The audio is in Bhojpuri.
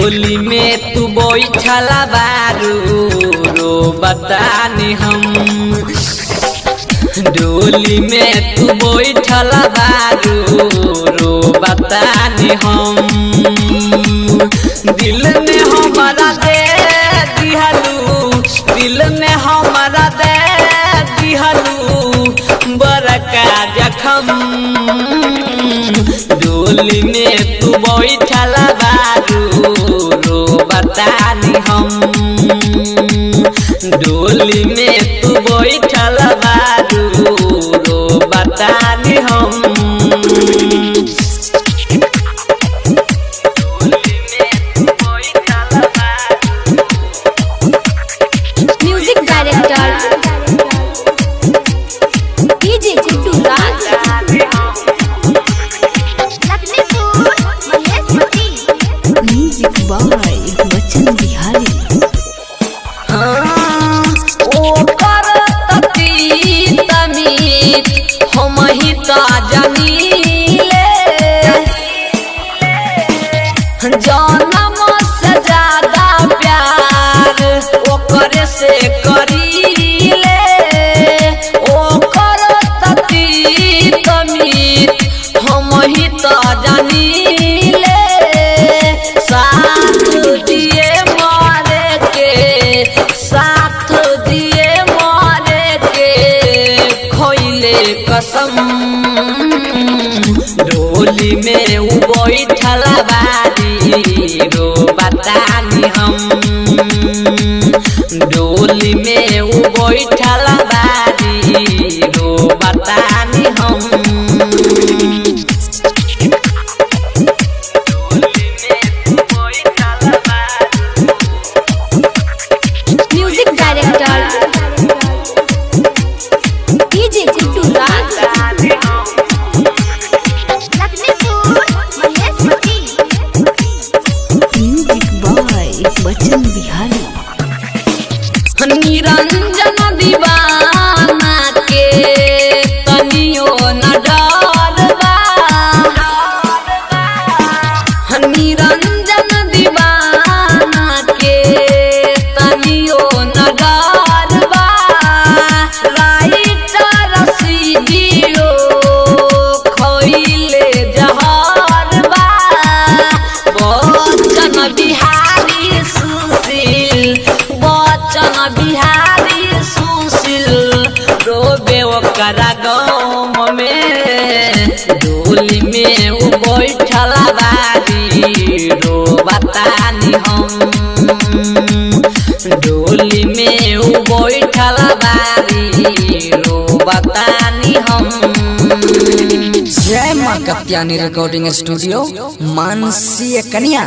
डोली में तू बैठला बारू रो बतानी हम। डोली में तू बैठला बारू रो बतानी हम। दिल में हमारा दे दिहलू, दिल में हमारा दे दिहलू बड़का जखम। डोली में तू बैठला बारू रो बतानी हम। डोली में तू बैठला बारू रो बतानी हम। Music director DJ Guddu Raj. Music by Bachchan Bihari. हम ही तो जानीले जनम से ज्यादा प्यार ओकरे से करीले। ओकर तती तमीत हम ही तो जानीले। साथ दिए मारे के, साथ दिए मारे के खोइले कसम। डोली में उ बैठला बारी रो बतानी हम। डोली में उ बैठला बारी रो बतानी हम। Music director DJ Guddu Raj. Music by Bachchan Bihari. Niranjan Deewana के तनियो न डर बा। निरंजन दीवाना के तनियो न डर बा। राइटर सीडीओ खोइले जहर बा। बच्चन बिहारी सुशील, बच्चन बिहारी सुशील रोबे ओकरा गाँव में। डोली में उ बैठला बारी रो बतानी हम। डोली में उ बैठला बारी रो बतानी हम। जय माँ कत्यानी रिकॉर्डिंग स्टूडियो मानसी कन्या।